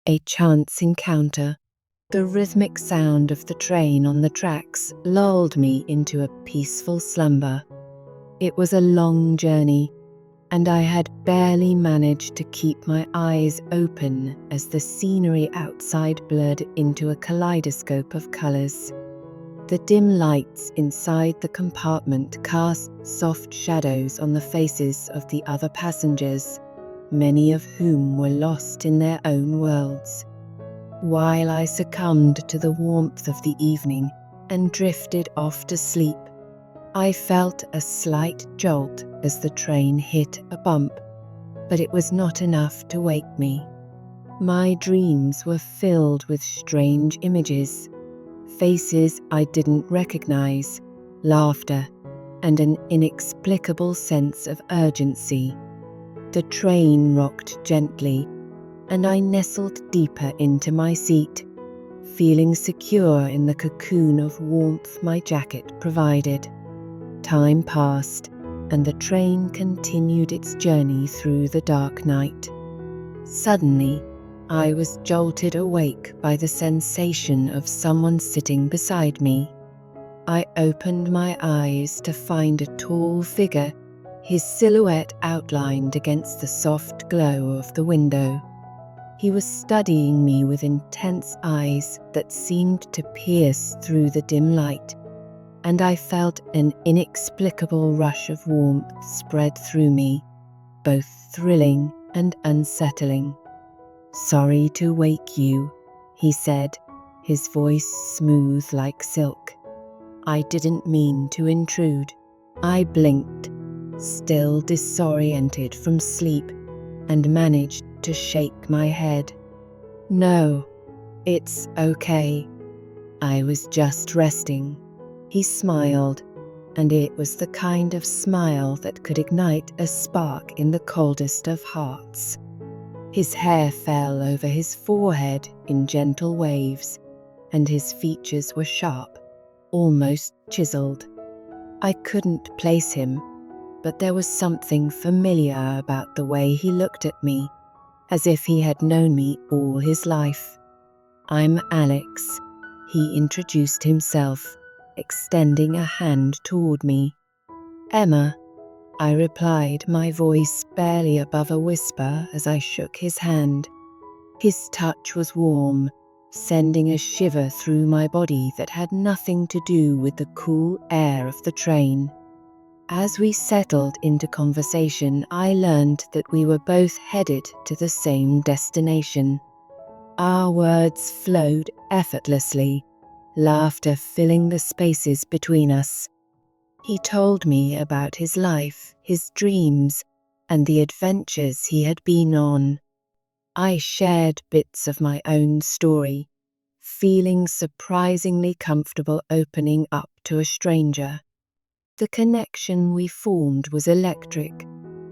A chance encounter. The rhythmic sound of the train on the tracks lulled me into a peaceful slumber. It was a long journey, and I had barely managed to keep my eyes open as the scenery outside blurred into a kaleidoscope of colors. The dim lights inside the compartment cast soft shadows on the faces of the other passengers, many of whom were lost in their own worlds. While I succumbed to the warmth of the evening and drifted off to sleep, I felt a slight jolt as the train hit a bump, but it was not enough to wake me. My dreams were filled with strange images, faces I didn't recognize, laughter, and an inexplicable sense of urgency. The train rocked gently, and I nestled deeper into my seat, feeling secure in the cocoon of warmth my jacket provided. Time passed, and the train continued its journey through the dark night. Suddenly, I was jolted awake by the sensation of someone sitting beside me. I opened my eyes to find a tall figure, his silhouette outlined against the soft glow of the window. He was studying me with intense eyes that seemed to pierce through the dim light, and I felt an inexplicable rush of warmth spread through me, both thrilling and unsettling. "Sorry to wake you," he said, his voice smooth like silk. "I didn't mean to intrude." I blinked, still disoriented from sleep, and managed to shake my head. "No, it's okay. I was just resting." He smiled, and it was the kind of smile that could ignite a spark in the coldest of hearts. His hair fell over his forehead in gentle waves, and his features were sharp, almost chiseled. I couldn't place him, but there was something familiar about the way he looked at me, as if he had known me all his life. "I'm Alex," he introduced himself, extending a hand toward me. "Emma," I replied, my voice barely above a whisper as I shook his hand. His touch was warm, sending a shiver through my body that had nothing to do with the cool air of the train. As we settled into conversation, I learned that we were both headed to the same destination. Our words flowed effortlessly, laughter filling the spaces between us. He told me about his life, his dreams, and the adventures he had been on. I shared bits of my own story, feeling surprisingly comfortable opening up to a stranger. The connection we formed was electric,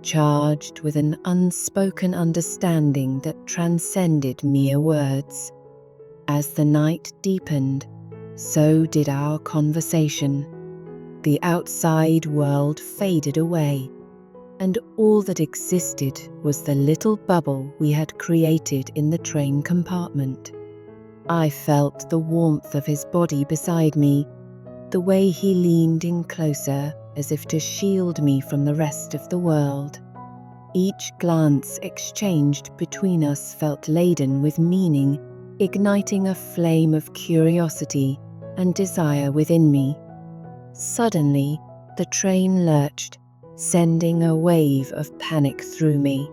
charged with an unspoken understanding that transcended mere words. As the night deepened, so did our conversation. The outside world faded away, and all that existed was the little bubble we had created in the train compartment. I felt the warmth of his body beside me, the way he leaned in closer as if to shield me from the rest of the world. Each glance exchanged between us felt laden with meaning, igniting a flame of curiosity and desire within me. Suddenly, the train lurched, sending a wave of panic through me.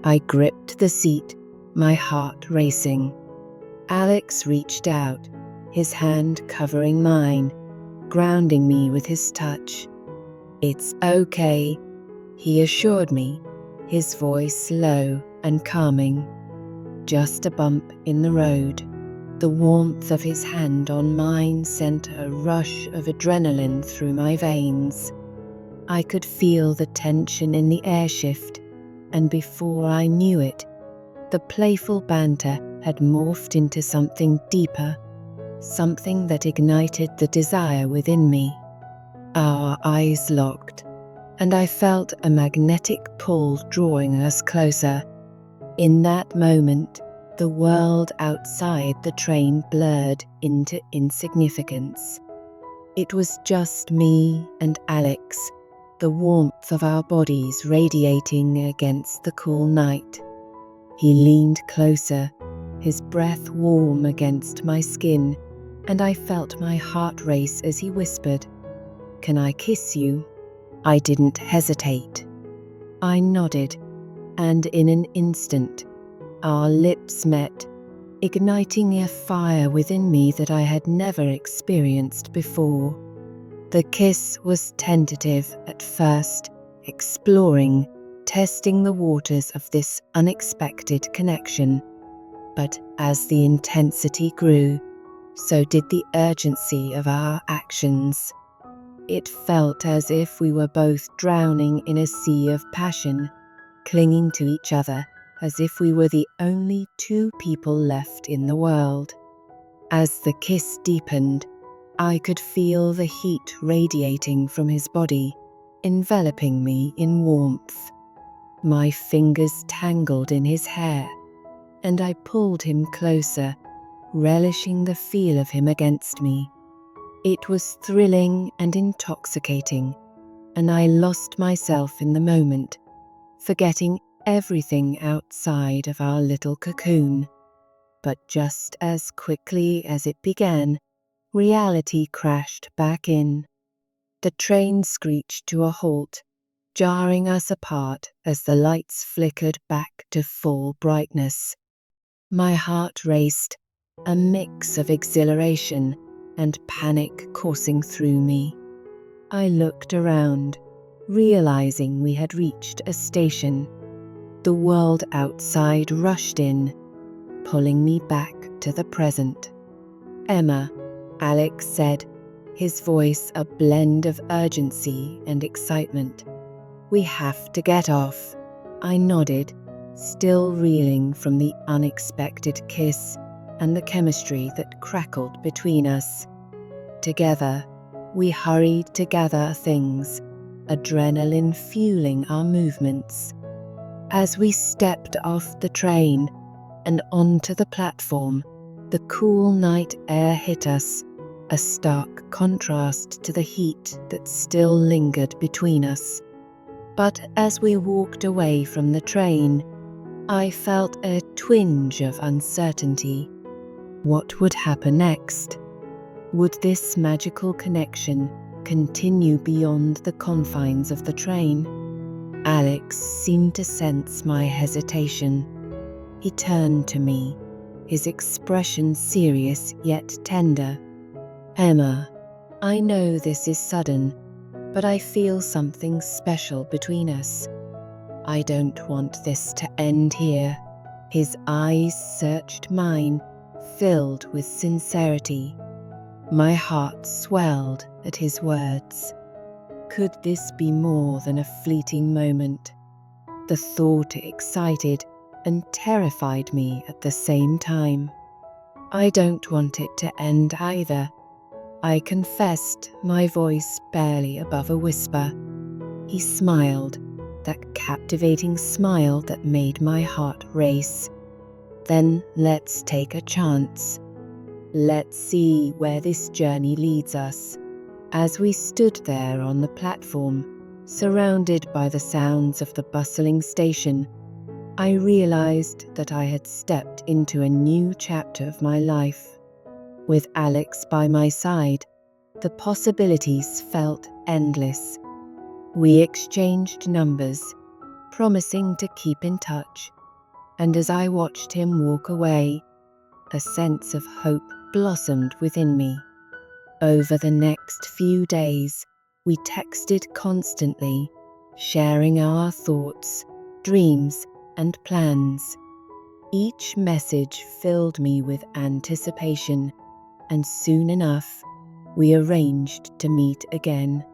I gripped the seat, my heart racing. Alex reached out, his hand covering mine, grounding me with his touch. "It's okay," he assured me, his voice low and calming. "Just a bump in the road." The warmth of his hand on mine sent a rush of adrenaline through my veins. I could feel the tension in the air shift, and before I knew it, the playful banter had morphed into something deeper, something that ignited the desire within me. Our eyes locked, and I felt a magnetic pull drawing us closer. In that moment, The world outside the train blurred into insignificance. It was just me and Alex, the warmth of our bodies radiating against the cool night. He leaned closer, his breath warm against my skin, and I felt my heart race as he whispered, "Can I kiss you?" I didn't hesitate. I nodded, and in an instant, our lips met, igniting a fire within me that I had never experienced before. The kiss was tentative at first, exploring, testing the waters of this unexpected connection. But as the intensity grew, so did the urgency of our actions. It felt as if we were both drowning in a sea of passion, clinging to each other as if we were the only two people left in the world. As the kiss deepened, I could feel the heat radiating from his body, enveloping me in warmth. My fingers tangled in his hair, and I pulled him closer, relishing the feel of him against me. It was thrilling and intoxicating, and I lost myself in the moment, forgetting everything outside of our little cocoon. But just as quickly as it began, reality crashed back in. The train screeched to a halt, jarring us apart as the lights flickered back to full brightness. My heart raced, a mix of exhilaration and panic coursing through me. I looked around, realizing we had reached a station. The world outside rushed in, pulling me back to the present. "Emma," Alex said, his voice a blend of urgency and excitement. "We have to get off." I nodded, still reeling from the unexpected kiss and the chemistry that crackled between us. Together, we hurried to gather things, adrenaline fueling our movements. As we stepped off the train and onto the platform, the cool night air hit us, a stark contrast to the heat that still lingered between us. But as we walked away from the train, I felt a twinge of uncertainty. What would happen next? Would this magical connection continue beyond the confines of the train? Alex seemed to sense my hesitation. He turned to me, his expression serious yet tender. "Emma, I know this is sudden, but I feel something special between us. I don't want this to end here." His eyes searched mine, filled with sincerity. My heart swelled at his words. Could this be more than a fleeting moment? The thought excited and terrified me at the same time. "I don't want it to end either," I confessed, my voice barely above a whisper. He smiled, that captivating smile that made my heart race. "Then let's take a chance. Let's see where this journey leads us." As we stood there on the platform, surrounded by the sounds of the bustling station, I realized that I had stepped into a new chapter of my life. With Alex by my side, the possibilities felt endless. We exchanged numbers, promising to keep in touch, and as I watched him walk away, a sense of hope blossomed within me. Over the next few days, we texted constantly, sharing our thoughts, dreams, and plans. Each message filled me with anticipation, and soon enough, we arranged to meet again.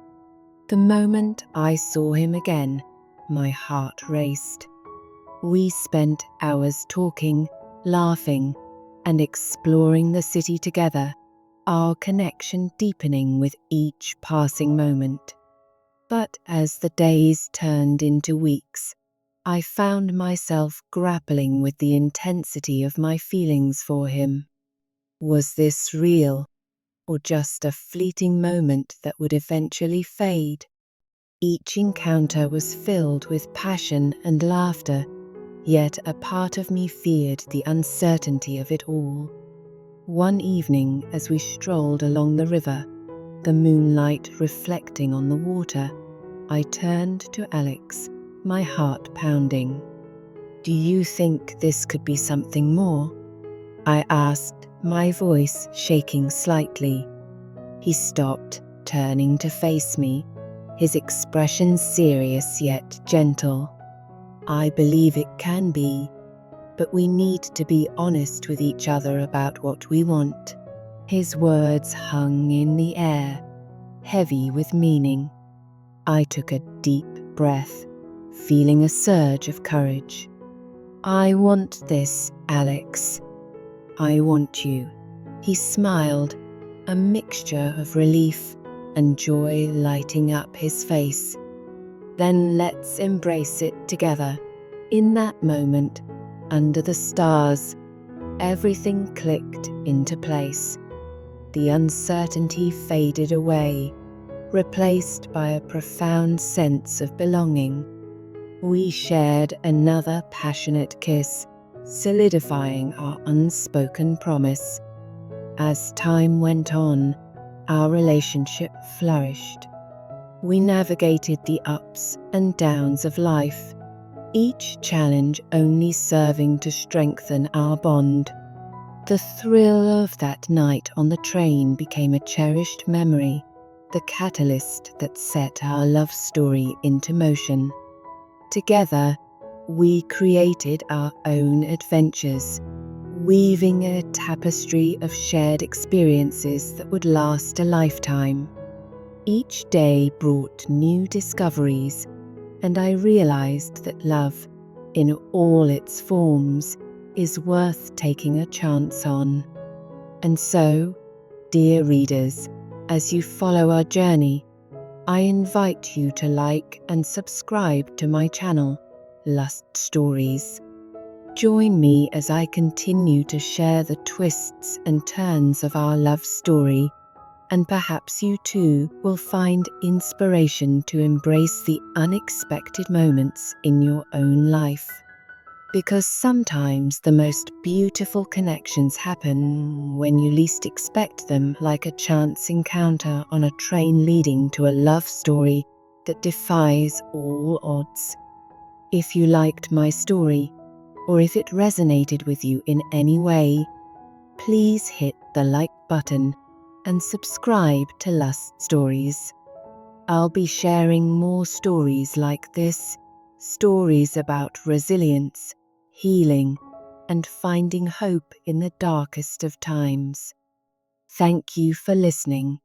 The moment I saw him again, my heart raced. We spent hours talking, laughing, and exploring the city together, our connection deepening with each passing moment. But as the days turned into weeks, I found myself grappling with the intensity of my feelings for him. Was this real, or just a fleeting moment that would eventually fade? Each encounter was filled with passion and laughter, yet a part of me feared the uncertainty of it all. One evening, as we strolled along the river, the moonlight reflecting on the water, I turned to Alex, my heart pounding. "Do you think this could be something more?" I asked, my voice shaking slightly. He stopped, turning to face me, his expression serious yet gentle. "I believe it can be, but we need to be honest with each other about what we want." His words hung in the air, heavy with meaning. I took a deep breath, feeling a surge of courage. "I want this, Alex. I want you." He smiled, a mixture of relief and joy lighting up his face. "Then let's embrace it together." In that moment, under the stars, everything clicked into place. The uncertainty faded away, replaced by a profound sense of belonging. We shared another passionate kiss, solidifying our unspoken promise. As time went on, our relationship flourished. We navigated the ups and downs of life, each challenge only serving to strengthen our bond. The thrill of that night on the train became a cherished memory, the catalyst that set our love story into motion. Together, we created our own adventures, weaving a tapestry of shared experiences that would last a lifetime. Each day brought new discoveries, and I realized that love, in all its forms, is worth taking a chance on. And so, dear readers, as you follow our journey, I invite you to like and subscribe to my channel, Lust Stories. Join me as I continue to share the twists and turns of our love story, and perhaps you too will find inspiration to embrace the unexpected moments in your own life. Because sometimes the most beautiful connections happen when you least expect them, like a chance encounter on a train leading to a love story that defies all odds. If you liked my story, or if it resonated with you in any way, please hit the like button and subscribe to Lust Stories. I'll be sharing more stories like this, stories about resilience, healing, and finding hope in the darkest of times. Thank you for listening.